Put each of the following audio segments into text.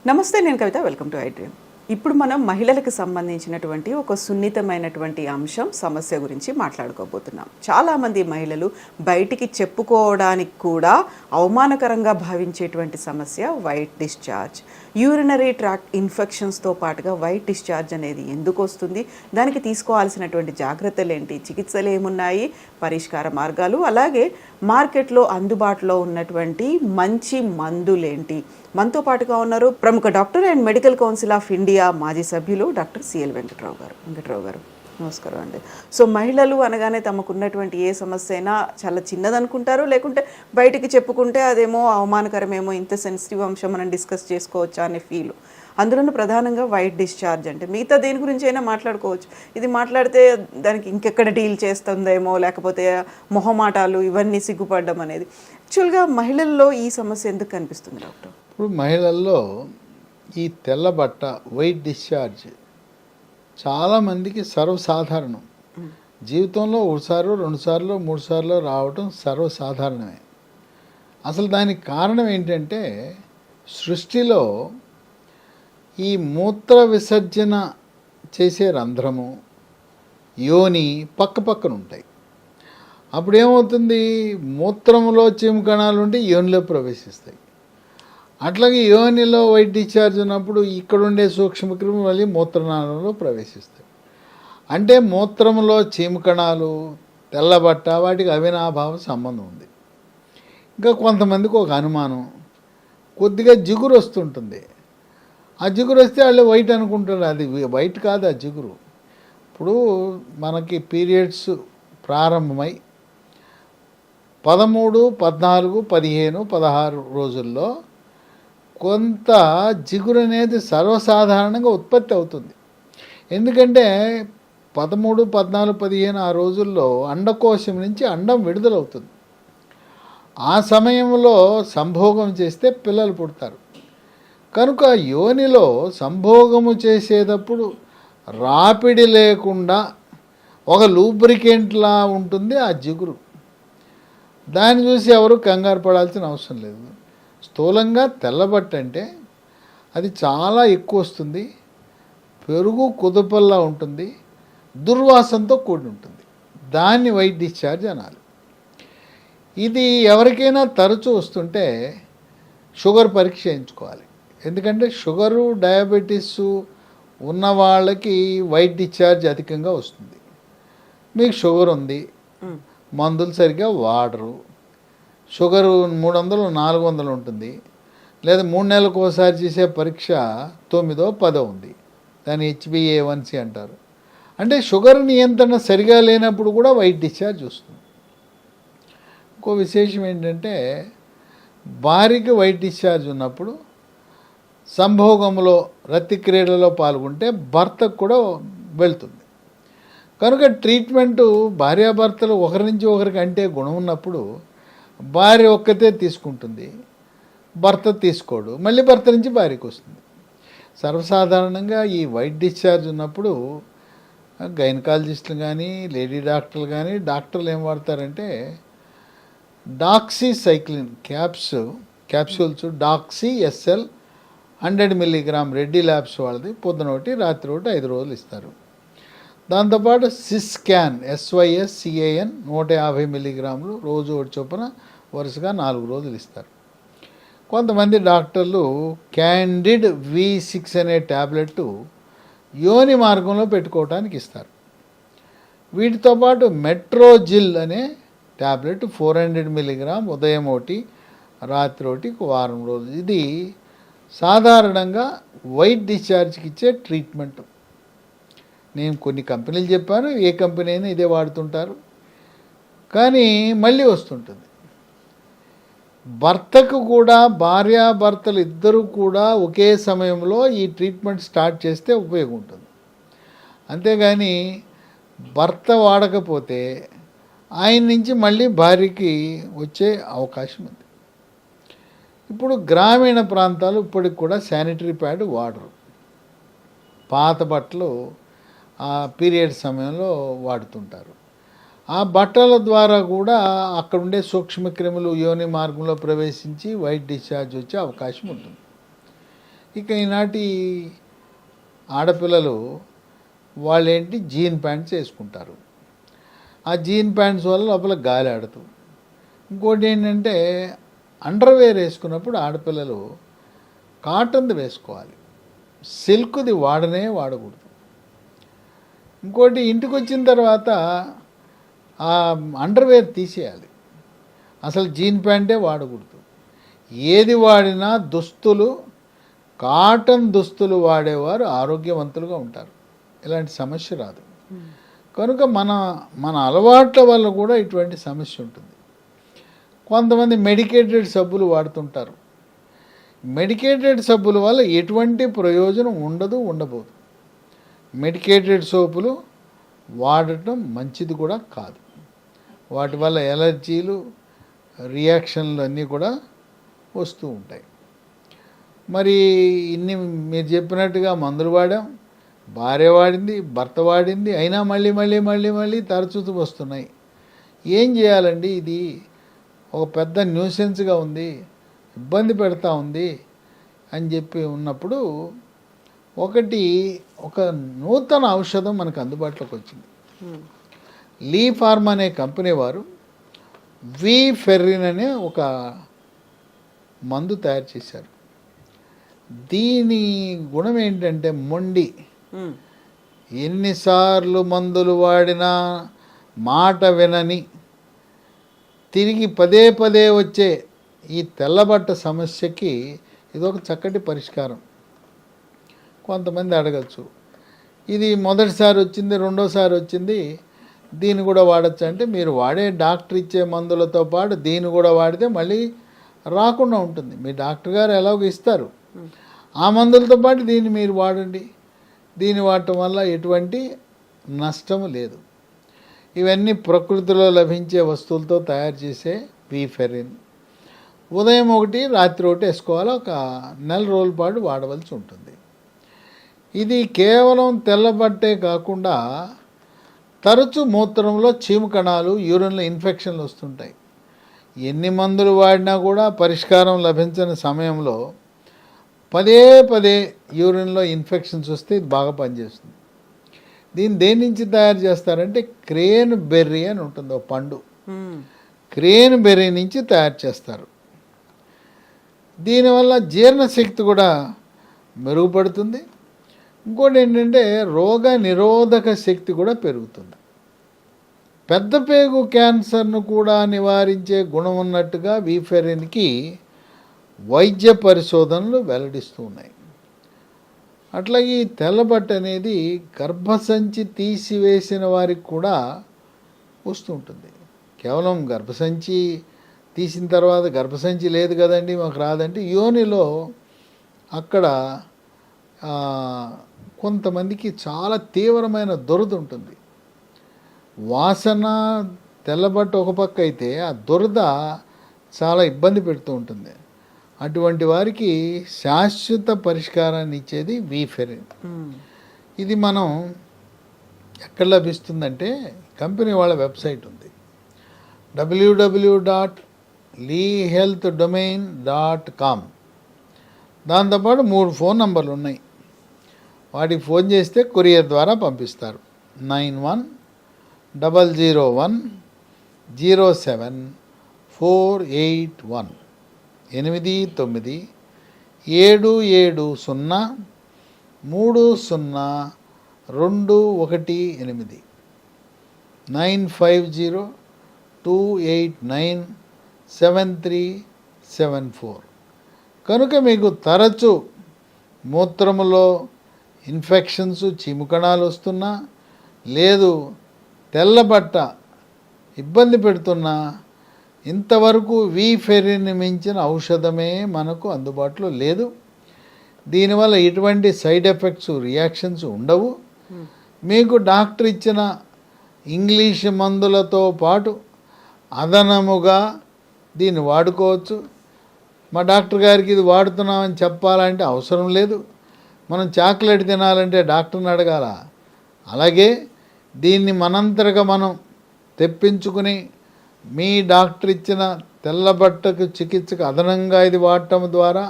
నమస్తే, నేను కవిత. Welcome to iDream. ఇప్పుడు మనం మహిళలకు సంబంధించినటువంటి ఒక సున్నితమైనటువంటి అంశం, సమస్య గురించి మాట్లాడుకోబోతున్నాం. చాలామంది మహిళలు బయటికి చెప్పుకోవడానికి కూడా అవమానకరంగా భావించేటువంటి సమస్య వైట్ డిశ్చార్జ్. యూరినరీ ట్రాక్ట్ ఇన్ఫెక్షన్స్తో పాటుగా వైట్ డిశ్చార్జ్ అనేది ఎందుకు వస్తుంది, దానికి తీసుకోవాల్సినటువంటి జాగ్రత్తలు ఏంటి, చికిత్సలు ఏమున్నాయి, పరిష్కార మార్గాలు, అలాగే మార్కెట్లో అందుబాటులో ఉన్నటువంటి మంచి మందులేంటి. మనతో పాటుగా ఉన్నారు ప్రముఖ doctor and medical council of India మాజీ సభ్యులు డాక్టర్ సిఎల్ వెంకట్రావు గారు. నమస్కారం అండి. సో మహిళలు అనగానే తమకున్నటువంటి ఏ సమస్య అయినా చాలా చిన్నదనుకుంటారు, లేకుంటే బయటికి చెప్పుకుంటే అదేమో అవమానకరమేమో, ఇంత సెన్సిటివ్ అంశం మనం డిస్కస్ చేసుకోవచ్చా అనే ఫీల్. అందులోనూ ప్రధానంగా వైట్ డిశ్చార్జ్ అంటే మిగతా దేని గురించి అయినా మాట్లాడుకోవచ్చు, ఇది మాట్లాడితే దానికి ఇంకెక్కడ డీల్ చేస్తుందేమో, లేకపోతే మొహమాటాలు, ఇవన్నీ సిగ్గుపడడం అనేది. యాక్చువల్గా మహిళల్లో ఈ సమస్య ఎందుకు కనిపిస్తుంది డాక్టర్? ఇప్పుడు మహిళల్లో ఈ తెల్ల బట్ట, వైట్ డిశ్చార్జ్ చాలామందికి సర్వసాధారణం. జీవితంలో ఒకసారి, రెండుసార్లు, మూడుసార్లు రావటం సర్వసాధారణమే. అసలు దానికి కారణం ఏంటంటే, సృష్టిలో ఈ మూత్ర విసర్జన చేసే రంధ్రము, యోని పక్కపక్కన ఉంటాయి. అప్పుడు ఏమవుతుంది, మూత్రంలో చీము కణాలు ఉంటే యోనిలో ప్రవేశిస్తాయి. అట్లాగే యోనిలో వైట్ డిశ్చార్జ్ ఉన్నప్పుడు ఇక్కడుండే సూక్ష్మక్రిములు మళ్ళీ మూత్రనాళంలో ప్రవేశిస్తాయి. అంటే మూత్రంలో చీము కణాలు, తెల్లబట్ట, వాటికి అవినాభావ సంబంధం ఉంది. ఇంకా కొంతమందికి ఒక అనుమానం, కొద్దిగా జిగురు వస్తుంటుంది. ఆ జిగురు వస్తే వాళ్ళు వైట్ అనుకుంటారు. అది వైట్ కాదు, ఆ జిగురు. ఇప్పుడు మనకి పీరియడ్స్ ప్రారంభమై 13, 14, 15, 16 రోజుల్లో కొంత జిగురు అనేది సర్వసాధారణంగా ఉత్పత్తి అవుతుంది. ఎందుకంటే 13, 14, 15 ఆ రోజుల్లో అండకోశం నుంచి అండం విడుదలవుతుంది. ఆ సమయంలో సంభోగం చేస్తే పిల్లలు పుడతారు. కనుక యోనిలో సంభోగము చేసేటప్పుడు రాపిడి లేకుండా ఒక లూబ్రికెంట్లా ఉంటుంది ఆ జిగురు. దాన్ని చూసి ఎవరు కంగారు పడాల్సిన అవసరం లేదు. స్థూలంగా తెల్లబట్ట అంటే అది చాలా ఎక్కువ వస్తుంది, పెరుగు కుదుపల్లా ఉంటుంది, దుర్వాసనతో కూడి ఉంటుంది. దాన్ని వైట్ డిశ్చార్జ్ అనాలి. ఇది ఎవరికైనా తరచూ వస్తుంటే షుగర్ పరీక్ష చేయించుకోవాలి. ఎందుకంటే షుగరు, డయాబెటీస్ ఉన్న వాళ్ళకి వైట్ డిశ్చార్జ్ అధికంగా వస్తుంది. మీకు షుగర్ ఉంది, మందులు సరిగ్గా వాడరు, షుగరు 300, 400 ఉంటుంది, లేదా 3 నెలలకు ఒకసారి చేసే పరీక్ష 9, 10 ఉంది, దాన్ని HbA1c అంటారు. అంటే షుగర్ నియంత్రణ సరిగా లేనప్పుడు కూడా వైట్ డిశ్చార్జ్ వస్తుంది. ఇంకో విశేషం ఏంటంటే, భార్యకి వైట్ డిశ్చార్జ్ ఉన్నప్పుడు సంభోగంలో, రతి క్రీడలో పాల్గొంటే భర్తకు కూడా వెళ్తుంది. కనుక ట్రీట్మెంటు భార్యాభర్తలు ఒకరి నుంచి ఒకరికి అంటే గుణం ఉన్నప్పుడు భార్య ఒక్కతే తీసుకుంటుంది, భర్త తీసుకోడు, మళ్ళీ భర్త నుంచి భార్యకు వస్తుంది. సర్వసాధారణంగా ఈ వైట్ డిశ్చార్జ్ ఉన్నప్పుడు గైనకాలజిస్టులు కానీ, లేడీ డాక్టర్లు కానీ, డాక్టర్లు ఏం వాడతారంటే doxycycline capsules, doxy SL 100 mg Reddy labs వాళ్ళది, పొద్దున ఒకటి, రాత్రి ఒకటి, 5 రోజులు ఇస్తారు. దాంతోపాటు సిస్కాన్ SYSCAN 150 mg రోజు ఒకటి చొప్పున వరుసగా 4 రోజులు ఇస్తారు. కొంతమంది డాక్టర్లు క్యాండిడ్ V6 అనే ట్యాబ్లెట్ యోని మార్గంలో పెట్టుకోవడానికి ఇస్తారు. వీటితో పాటు మెట్రోజిల్ అనే ట్యాబ్లెట్ 400 mg ఉదయం ఒకటి, రాత్రి ఒకటి, వారం రోజులు. ఇది సాధారణంగా వైట్ డిశ్చార్జ్కి ఇచ్చే ట్రీట్మెంట్. నేను కొన్ని కంపెనీలు చెప్పాను, ఏ కంపెనీ అయినా ఇదే వాడుతుంటారు, కానీ మళ్ళీ వస్తుంటుంది. భర్తకు కూడా, భార్యాభర్తలు ఇద్దరు కూడా ఒకే సమయంలో ఈ ట్రీట్మెంట్ స్టార్ట్ చేస్తే ఉపయోగం ఉంటుంది. అంతేగాని భర్త వాడకపోతే ఆయన నుంచి మళ్ళీ భార్యకి వచ్చే అవకాశం ఉంది. ఇప్పుడు గ్రామీణ ప్రాంతాలు ఇప్పటికి కూడా శానిటరీ ప్యాడ్ వాడరు. పాత బట్టలు ఆ పీరియడ్ సమయంలో వాడుతుంటారు. ఆ బట్టల ద్వారా కూడా అక్కడ ఉండే సూక్ష్మక్రిములు యోని మార్గంలో ప్రవేశించి వైట్ డిశ్చార్జ్ వచ్చే అవకాశం ఉంటుంది. ఇక ఈనాటి ఆడపిల్లలు వాళ్ళేంటి జీన్ ప్యాంట్స్ వేసుకుంటారు. ఆ జీన్ ప్యాంట్స్ వల్ల లోపల గాలి ఆడదు. ఇంకోటి ఏంటంటే అండర్వేర్ వేసుకున్నప్పుడు ఆడపిల్లలు కాటన్ది వేసుకోవాలి, సిల్క్ది వాడకూడదు. ఇంకోటి ఇంటికి వచ్చిన తర్వాత ఆ అండర్వేర్ తీసేయాలి, అసలు జీన్ ప్యాంటే వాడకూడదు. ఏది వాడినా దుస్తులు కాటన్ దుస్తులు వాడేవారు ఆరోగ్యవంతులుగా ఉంటారు, ఇలాంటి సమస్య రాదు. కనుక మన అలవాట్ల వల్ల కూడా ఇటువంటి సమస్య ఉంటుంది. కొంతమంది మెడికేటెడ్ సబ్బులు వాడుతుంటారు. మెడికేటెడ్ సబ్బుల వల్ల ఎటువంటి ప్రయోజనం ఉండబోదు. మెడికేటెడ్ సోపులు వాడటం మంచిది కూడా కాదు. వాటి వల్ల ఎలర్జీలు, రియాక్షన్లు అన్నీ కూడా వస్తూ ఉంటాయి. మరి ఇన్ని మీరు చెప్పినట్టుగా మందులు వాడాం, భార్య వాడింది, భర్త వాడింది, అయినా మళ్ళీ తరచూ వస్తున్నాయి. ఏం చేయాలండి? ఇది ఒక పెద్ద న్యూసెన్స్గా ఉంది, ఇబ్బంది పెడతా ఉంది అని చెప్పి ఉన్నప్పుడు ఒక నూతన ఔషధం మనకు అందుబాటులోకి వచ్చింది. లీ ఫార్మ్ అనే కంపెనీ వారు ఫెర్రిన్ అనే ఒక మందు తయారు చేశారు. దీని గుణం ఏంటంటే మొండి, ఎన్నిసార్లు మందులు వాడినా మాట వినని, తిరిగి పదే వచ్చే ఈ తెల్లబట్ట సమస్యకి ఇదొక చక్కటి పరిష్కారం. కొంతమంది అడగచ్చు, ఇది మొదటిసారి వచ్చింది, రెండోసారి వచ్చింది, దీన్ని కూడా వాడచ్చు అంటే, మీరు వాడే డాక్టర్ ఇచ్చే మందులతో పాటు దీన్ని కూడా వాడితే మళ్ళీ రాకుండా ఉంటుంది. మీ డాక్టర్ గారు ఎలాగో ఇస్తారు, ఆ మందులతో పాటు దీన్ని మీరు వాడండి. దీన్ని వాడటం వల్ల ఎటువంటి నష్టము లేదు. ఇవన్నీ ప్రకృతిలో లభించే వస్తువులతో తయారు చేసే ఫెర్రిన్. ఉదయం ఒకటి, రాత్రి ఒకటి వేసుకోవాలి. ఒక నెల రోజుల పాటు వాడవలసి ఉంటుంది. ఇది కేవలం తెల్లబట్టే కాకుండా తరచు మూత్రంలో చీము కణాలు, యూరిన్లో ఇన్ఫెక్షన్లు వస్తుంటాయి. ఎన్ని మందులు వాడినా కూడా పరిష్కారం లభించని సమయంలో పదే యూరిన్లో ఇన్ఫెక్షన్స్ వస్తే ఇది బాగా పనిచేస్తుంది. దీన్ని దేని నుంచి తయారు చేస్తారంటే క్రేన్ బెర్రీ అని ఉంటుంది, ఒక పండు, క్రేన్ బెర్రీ నుంచి తయారు చేస్తారు. దీనివల్ల జీర్ణశక్తి కూడా మెరుగుపడుతుంది. ఇంకోటి ఏంటంటే రోగ నిరోధక శక్తి కూడా పెరుగుతుంది. పెద్ద పేగు క్యాన్సర్ను కూడా నివారించే గుణం ఉన్నట్టుగా ఫెర్రిన్కి వైద్య పరిశోధనలు వెల్లడిస్తూ ఉన్నాయి. అట్లాగే ఈ తెల్లబట్ట అనేది గర్భసంచి తీసివేసిన వారికి కూడా వస్తుంటుంది. కేవలం గర్భసంచి తీసిన తర్వాత గర్భసంచి లేదు కదండి మాకు రాదంటే, యోనిలో అక్కడ కొంతమందికి చాలా తీవ్రమైన దురద ఉంటుంది. వాసన తెల్లబట్ట ఒక పక్క అయితే ఆ దురద చాలా ఇబ్బంది పెడుతూ ఉంటుంది. అటువంటి వారికి శాశ్వత పరిష్కారాన్ని ఇచ్చేది ఫెర్రిన్. ఇది మనం ఎక్కడ లభిస్తుందంటే కంపెనీ వాళ్ళ వెబ్సైట్ ఉంది, www.leehealthdomain.com. దాంతోపాటు 3 ఫోన్ నంబర్లు ఉన్నాయి. వాటికి ఫోన్ చేస్తే కొరియర్ ద్వారా పంపిస్తారు. 9100010748 8970303021 9502897374. కనుక మీకు తరచు మూత్రములో ఇన్ఫెక్షన్స్, చీముకణాలు వస్తున్నా, లేదు తెల్లబట్ట ఇబ్బంది పెడుతున్నా, ఇంతవరకు ఫెర్రిన్ మించిన ఔషధమే మనకు అందుబాటులో లేదు. దీనివల్ల ఎటువంటి సైడ్ ఎఫెక్ట్స్, రియాక్షన్స్ ఉండవు. మీకు డాక్టర్ ఇచ్చిన ఇంగ్లీష్ మందులతో పాటు అదనముగా దీన్ని వాడుకోవచ్చు. మా డాక్టర్ గారికి ఇది వాడుతున్నామని చెప్పాలంటే అవసరం లేదు. మనం చాక్లెట్ తినాలంటే డాక్టర్ని అడగాల. అలాగే దీన్ని మనంతరగా మనం తెప్పించుకుని మీ డాక్టర్ ఇచ్చిన తెల్లబట్టకు చికిత్సకు అదనంగా ఇది వాడటం ద్వారా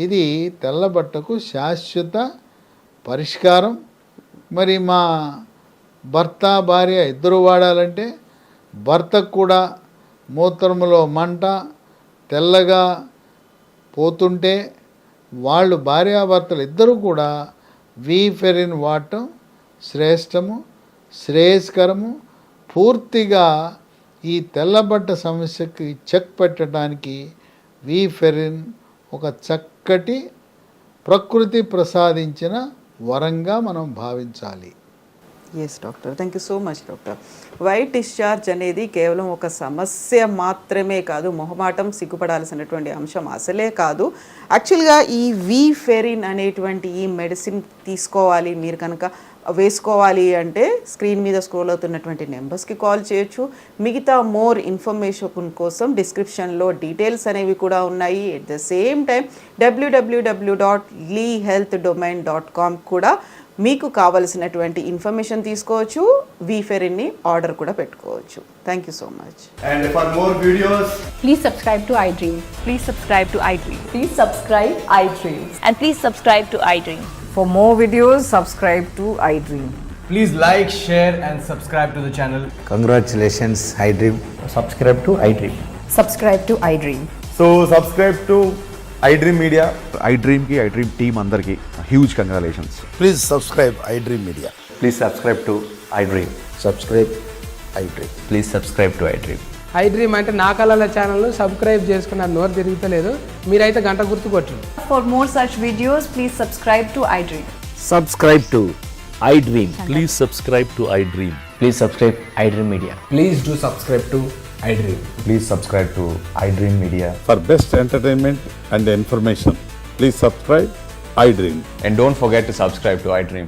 ఇది తెల్లబట్టకు శాశ్వత పరిష్కారం. మరి మా భర్త భార్య ఇద్దరు వాడాలంటే భర్తకు కూడా మూత్రములో మంట తెల్లగా పోతుంటే వాళ్ళు భార్యాభర్తలు ఇద్దరు కూడా వీఫెరిన్ వాడటం శ్రేష్టము, శ్రేయస్కరము. పూర్తిగా ఈ తెల్లబట్ట సమస్యకి చెక్ పెట్టడానికి వీఫెరిన్ ఒక చక్కటి ప్రకృతి ప్రసాదించిన వరంగా మనం భావించాలి. Yes doctor, thank you so much doctor. White discharge అనేది కేవలం ఒక సమస్య మాత్రమే కాదు, మొహమాటం సిగ్గుపడాల్సినటువంటి అంశం అసలే కాదు. యాక్చువల్గా ఈ వీఫెరిన్ అనేటువంటి ఈ మెడిసిన్ తీసుకోవాలి, మీరు కనుక వేసుకోవాలి అంటే స్క్రీన్ మీద స్క్రోల్ అవుతున్నటువంటి నెంబర్స్కి కాల్ చేయొచ్చు. మిగతా మోర్ ఇన్ఫర్మేషన్ కోసం డిస్క్రిప్షన్లో డీటెయిల్స్ అనేవి కూడా ఉన్నాయి. At the same time www.lehealthdomain.com కూడా మీకు కావలసినటువంటి ఇన్ఫర్మేషన్ తీసుకోవచ్చు, వీఫెరిన్ని ఆర్డర్ కూడా పెట్టుకోవచ్చు. Thank you so much. And for more videos, Please subscribe to iDream. Please subscribe to iDream. Please subscribe iDream. And please subscribe to iDream. For more videos, subscribe to iDream. please like, share and subscribe to the channel. Congratulations, iDream. Subscribe to iDream. Subscribe to iDream. So subscribe to iDream Media. iDream ki iDream team andarki huge congratulations. Please subscribe iDream Media. Please subscribe to iDream. Subscribe iDream. Please subscribe to iDream. iDream అంటే నా కళల channel subscribe చేసుకున్న నోరు తిరుగుతలేదు, మీరైతే గంట గుర్తు కొట్టండి. For more such videos, please subscribe to iDream. Subscribe to iDream. Please subscribe to iDream. Please subscribe iDream Media. Please do subscribe to iDream. Please subscribe to iDream Media. For best entertainment and information, please subscribe iDream. And don't forget to subscribe to iDream.